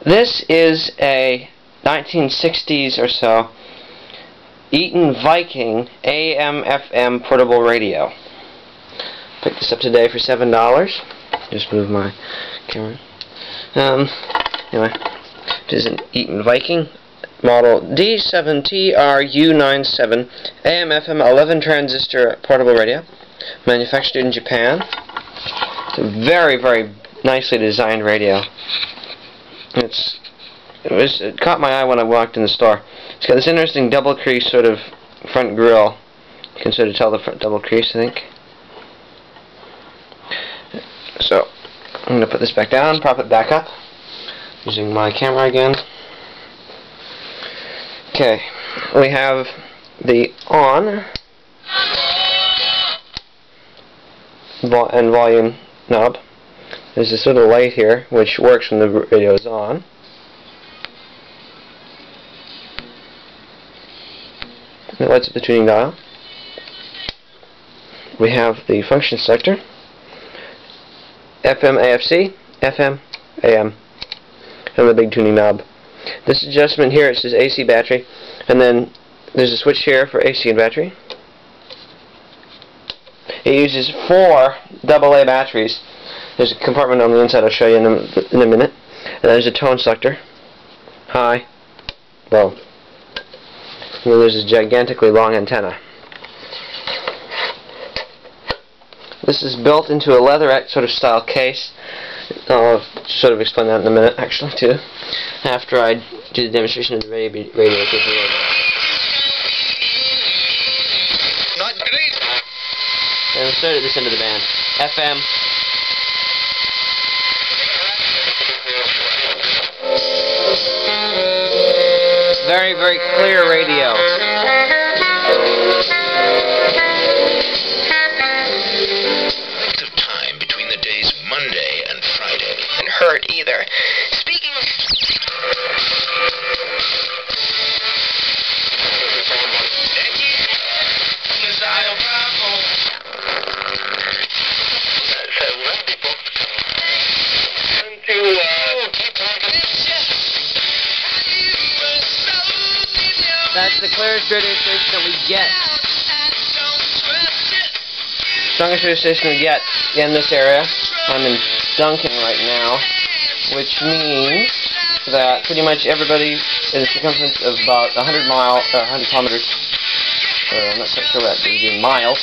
This is a 1960s or so Eaton Viking AM FM portable radio. Picked this up today for $7. Just move my camera. Anyway, this is an Eaton Viking model D7TRU97 AM FM 11 transistor portable radio, manufactured in Japan. It's a very, very nicely designed radio. It caught my eye when I walked in the store. It's got this interesting double crease sort of front grille. You can sort of tell the front double crease, I think. So I'm going to put this back down, prop it back up, using my camera again. Okay, we have the on and volume knob. There's this little light here which works when the radio is on. It lights up the tuning dial. We have the function selector, FM, AFC, FM, AM, and the big tuning knob. This adjustment here, it says AC battery, and then there's a switch here for AC and battery. It uses 4 AA batteries. There's a compartment on the inside I'll show you in a minute. And there's a tone selector, high, low. And then there's a gigantically long antenna. This is built into a leatherette sort of style case. I'll sort of explain that in a minute, actually, too, after I do the demonstration of the radio capability. And we'll start at this end of the band. FM. Very, very clear radio. Length of time between the days Monday and Friday. And hurt either. Speaking of... That's the clearest radio station that we get. Strongest radio station we get in this area. I'm in Duncan right now, which means that pretty much everybody in a circumference of about 100 kilometers. I'm not quite sure what that would be in miles.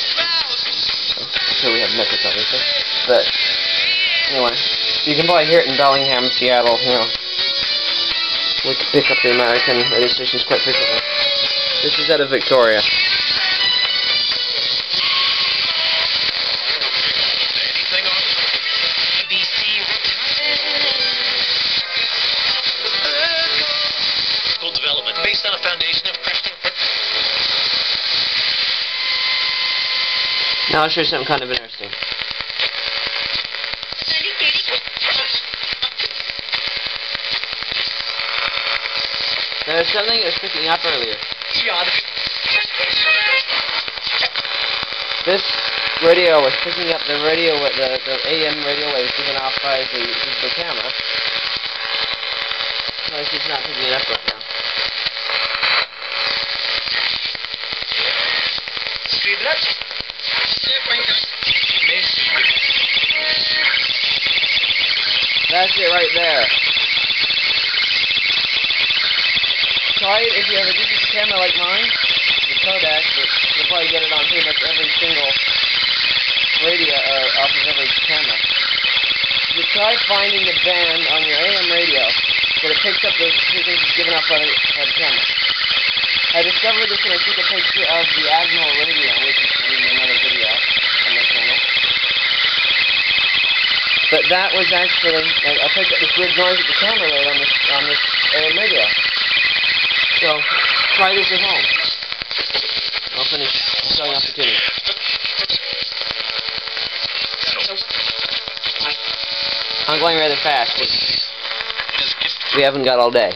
I'm sure we have metric, obviously. But anyway, you can probably hear it in Bellingham, Seattle, you know. We can pick up the American radio stations quite frequently. This is out of Victoria. Development based on a foundation of Now I'll show you something kind of interesting. There's something that was picking up earlier. This radio was picking up the radio, the AM radio waves given off by the camera. Notice it's not picking it up right now. That's it right there. Try it if you have a digital camera like mine, the Kodak, but you'll probably get it on pretty much every single radio, off of every camera. You try finding the band on your AM radio that it picks up the frequencies given off by the camera. I discovered this when I took a picture of the Admiral radio, which is in another video on my channel. But that was actually, I picked up this weird noise at the camera load on this AM radio. So, try this at home. I'll finish showing off the tuning. I'm going rather fast, but we haven't got all day.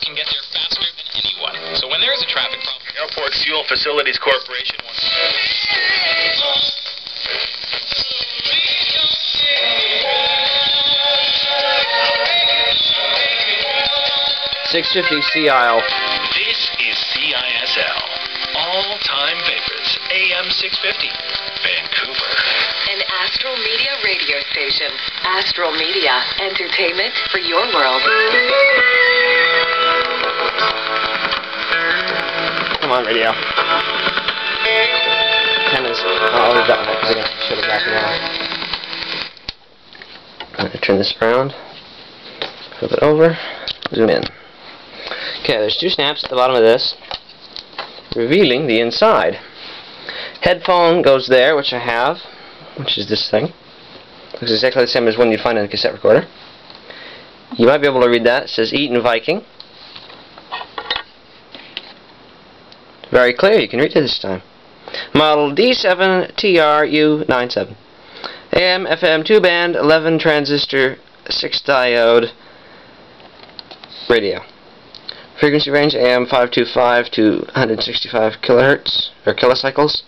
Can get there faster than anyone. So when there is a traffic problem, Airport Fuel Facilities Corporation wants... 650 CIL. This is CISL. All-time favorites. AM 650. Vancouver. An Astral Media radio station. Astral Media. Entertainment for your world. Come on, radio. I'll leave that one because I can show the back now. I'm going to turn this around. Flip it over. Zoom in. Okay, there's two snaps at the bottom of this, revealing the inside. Headphone goes there, which I have, which is this thing. Looks exactly the same as one you'd find in a cassette recorder. You might be able to read that. It says Eaton Viking. Very clear, you can read it this time. Model D7TRU97. AM, FM, 2-band, 11 transistor, 6 diode radio. Frequency range AM 525 to 165 kilohertz or kilocycles.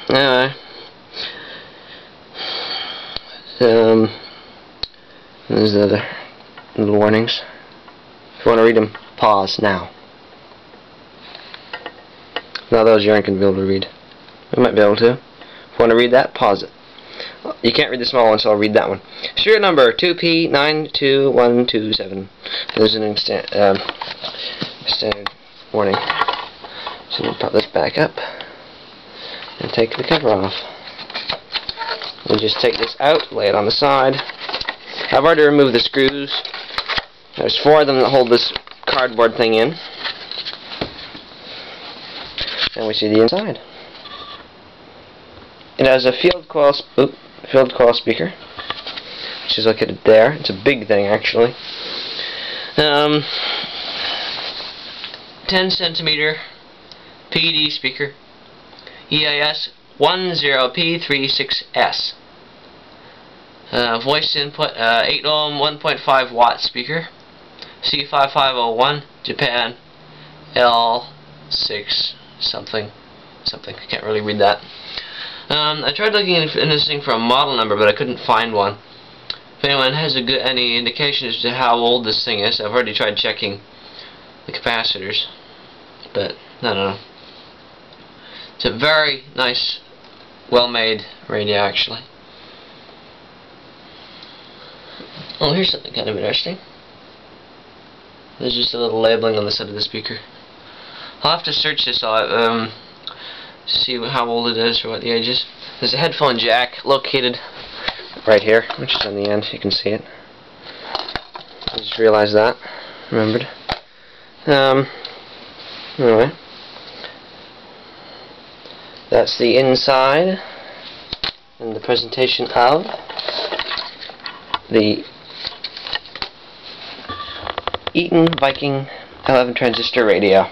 Anyway, there's the other little warnings. If you want to read them, pause now. Now those you aren't going to be able to read. You might be able to. If you want to read that, pause it. You can't read the small one, so I'll read that one. Serial number 2P92127. There's an standard warning. So we'll pop this back up and take the cover off. We'll just take this out, lay it on the side. I've already removed the screws. There's 4 of them that hold this cardboard thing in. And we see the inside. It has a field coil speaker, which is located there. It's a big thing, actually. 10 centimeter PD speaker. EIS 10P36S. Voice input 8 ohm 1.5 watt speaker. C5501 Japan L6 something. I can't really read that. I tried looking in this thing for a model number, but I couldn't find one. If anyone has any indication as to how old this thing is, I've already tried checking the capacitors, but I don't know. It's a very nice, well-made radio, actually. Oh, here's something kind of interesting. There's just a little labeling on the side of the speaker. I'll have to search this out, see how old it is or what the age is. There's a headphone jack located right here, which is on the end. You can see it. I just realized that. Remembered. Anyway, that's the inside and the presentation of the Eaton Viking 11 transistor radio.